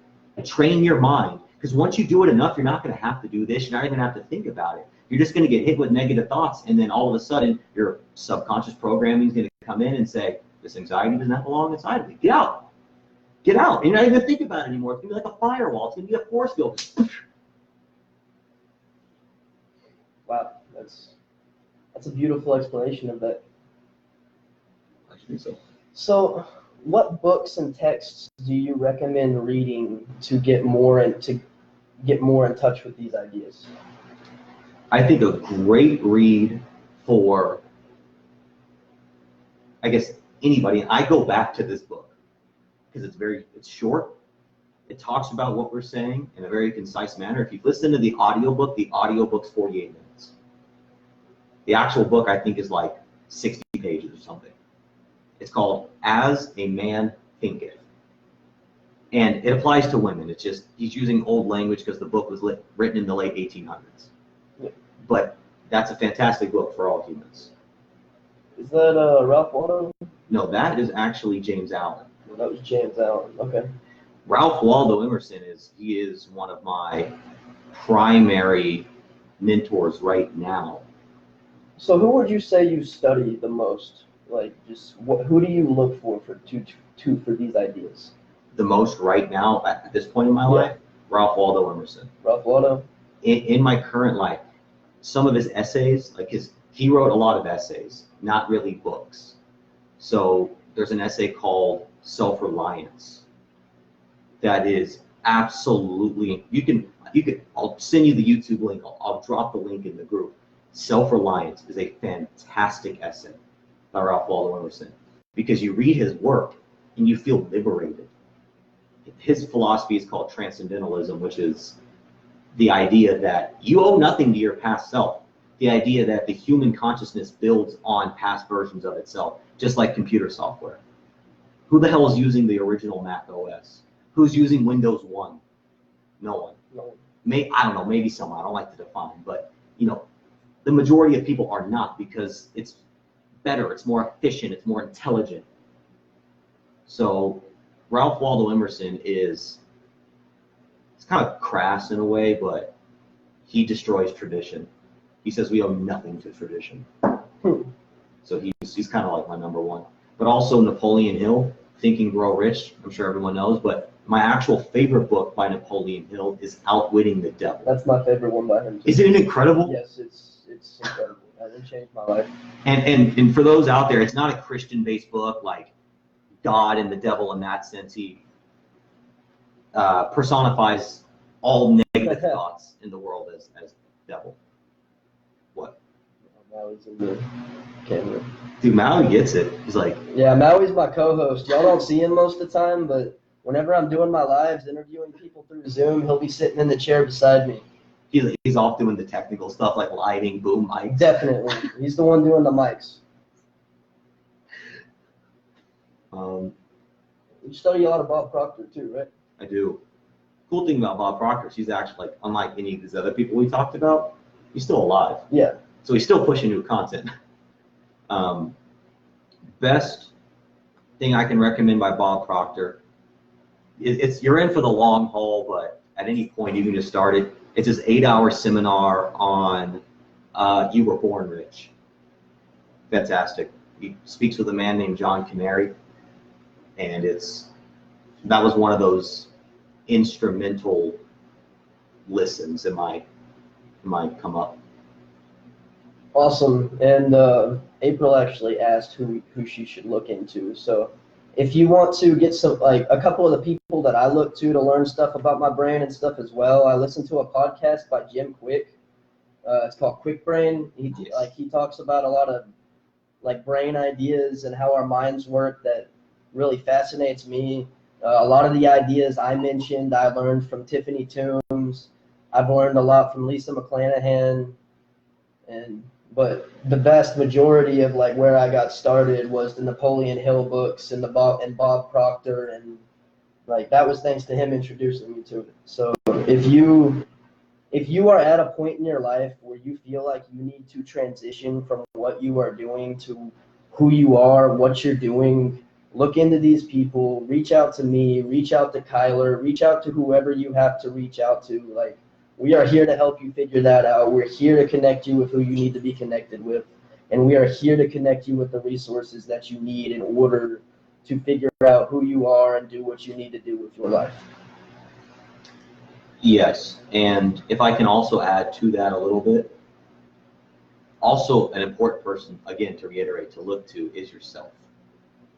train your mind. Because once you do it enough, you're not going to have to do this. You're not even going to have to think about it. You're just going to get hit with negative thoughts, and then all of a sudden, your subconscious programming is going to come in and say, this anxiety does not belong inside of me. Get out. Get out. And you're not even going to think about it anymore. It's going to be like a firewall. It's going to be a force field. Wow, that's a beautiful explanation of that. I think so. So, what books and texts do you recommend reading to get more in touch with these ideas? I think a great read for, I guess, anybody. I go back to this book because it's short. It talks about what we're saying in a very concise manner. If you listen to the audiobook's 48 minutes. The actual book, I think, is like 60 pages or something. It's called As a Man Thinketh. And it applies to women. It's just, he's using old language because the book was written in the late 1800s. Yeah. But that's a fantastic book for all humans. Is that Ralph Waldo? No, that is actually James Allen. Well, that was James Allen. Okay. Ralph Waldo Emerson is one of my primary mentors right now. So who would you say you study the most? Like, just who do you look for these ideas? The most right now at this point in my life, Ralph Waldo Emerson. Ralph Waldo. In my current life, some of his essays, he wrote a lot of essays, not really books. So there's an essay called Self-Reliance that is absolutely, I'll send you the YouTube link. I'll drop the link in the group. Self-Reliance is a fantastic essay by Ralph Waldo Emerson because you read his work and you feel liberated. His philosophy is called transcendentalism, which is the idea that you owe nothing to your past self. The idea that the human consciousness builds on past versions of itself, just like computer software. Who the hell is using the original Mac OS? Who's using Windows 1? No one. No. I don't know, maybe someone. I don't like to define, but the majority of people are not because it's better, it's more efficient, it's more intelligent. So Ralph Waldo Emerson it's kind of crass in a way, but he destroys tradition. He says we owe nothing to tradition. So he's kind of like my number one. But also Napoleon Hill, Think and Grow Rich, I'm sure everyone knows, but my actual favorite book by Napoleon Hill is Outwitting the Devil. That's my favorite one by him too. Isn't it incredible? Yes, it's incredible. It changed my life. And for those out there, it's not a Christian-based book like God and the devil in that sense. He personifies all negative thoughts in the world as devil. What? Maui's in the camera. Dude, Maui gets it. He's like... Yeah, Maui's my co-host. Y'all don't see him most of the time, but whenever I'm doing my lives, interviewing people through Zoom, he'll be sitting in the chair beside me. He's off doing the technical stuff like lighting, boom mics. Definitely. He's the one doing the mics. You study a lot of Bob Proctor too, right? I do. Cool thing about Bob Proctor, he's actually, like, unlike any of these other people we talked about, he's still alive. Yeah. So he's still pushing new content. Best thing I can recommend by Bob Proctor is you're in for the long haul, but at any point you can just start it. It's his 8-hour seminar on You Were Born Rich. Fantastic. He speaks with a man named John Canary, and that was one of those instrumental listens in my come up. Awesome. And April actually asked who she should look into. So if you want to get some, like, a couple of the people that I look to learn stuff about my brain and stuff as well, I listen to a podcast by Jim Quick. It's called Quick Brain. He talks about a lot of like brain ideas and how our minds work that really fascinates me. A lot of the ideas I mentioned, I learned from Tiffany Toombs. I've learned a lot from Lisa McClanahan, but the vast majority of like where I got started was the Napoleon Hill books and Bob Proctor, and like that was thanks to him introducing me to it. So if you are at a point in your life where you feel like you need to transition from what you are doing to who you are, what you're doing, look into these people, reach out to me, reach out to Kyler, reach out to whoever you have to reach out to. Like, we are here to help you figure that out. We're here to connect you with who you need to be connected with. And we are here to connect you with the resources that you need in order to figure out who you are and do what you need to do with your life. Yes, and if I can also add to that a little bit, also an important person, again, to reiterate, to look to is yourself.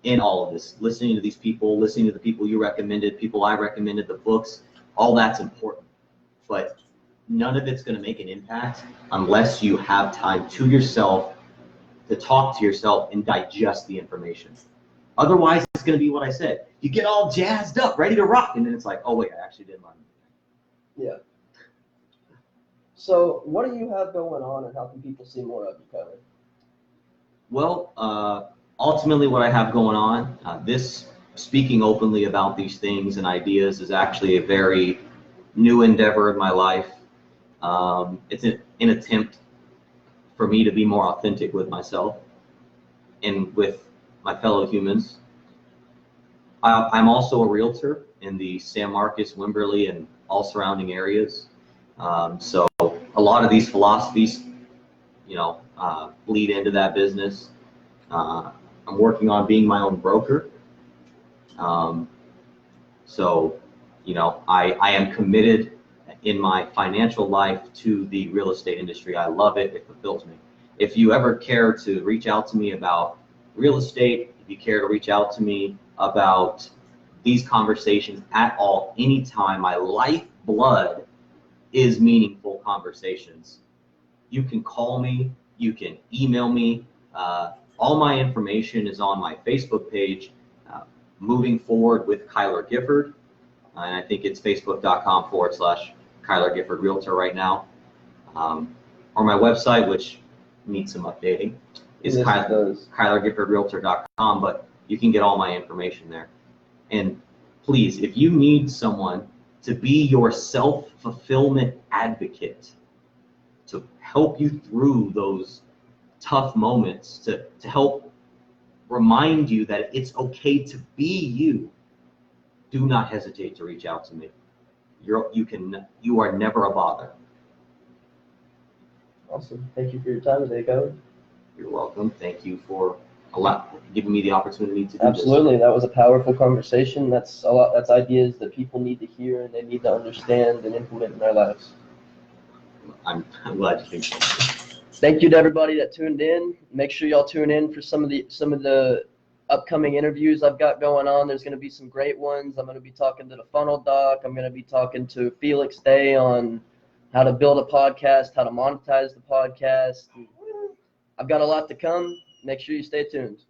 In all of this, listening to these people, listening to the people you recommended, people I recommended, the books, all that's important. But none of it's going to make an impact unless you have time to yourself to talk to yourself and digest the information. Otherwise, it's going to be what I said. You get all jazzed up, ready to rock, and then it's like, oh wait, I actually did learn. Yeah. So what do you have going on, and how can people see more of you, Kyler? Well, ultimately what I have going on, this speaking openly about these things and ideas is actually a very new endeavor in my life. It's an attempt for me to be more authentic with myself and with my fellow humans. I'm also a realtor in the San Marcos, Wimberley, and all surrounding areas. So a lot of these philosophies, bleed into that business. I'm working on being my own broker. So, I am committed in my financial life to the real estate industry. I love it. It fulfills me. If you ever care to reach out to me about real estate, if you care to reach out to me about these conversations at all, anytime, my lifeblood is meaningful conversations. You can call me, you can email me. All my information is on my Facebook page, Moving Forward with Kyler Gifford. And I think it's facebook.com/Kyler Gifford Realtor right now. Or my website, which needs some updating, is KylerGiffordRealtor.com, but you can get all my information there. And please, if you need someone to be your self-fulfillment advocate, to help you through those tough moments, to help remind you that it's okay to be you, do not hesitate to reach out to me. You are never a bother. Awesome. Thank you for your time today, Kyler. You're welcome. Thank you for giving me the opportunity to do Absolutely. That was a powerful conversation. That's a lot. That's ideas that people need to hear and they need to understand and implement in their lives. I'm glad you think so. Thank you to everybody that tuned in. Make sure y'all tune in for some of the upcoming interviews I've got going on. There's going to be some great ones. I'm going to be talking to the Funnel Doc. I'm going to be talking to Felix Day on how to build a podcast, how to monetize the podcast. I've got a lot to come. Make sure you stay tuned.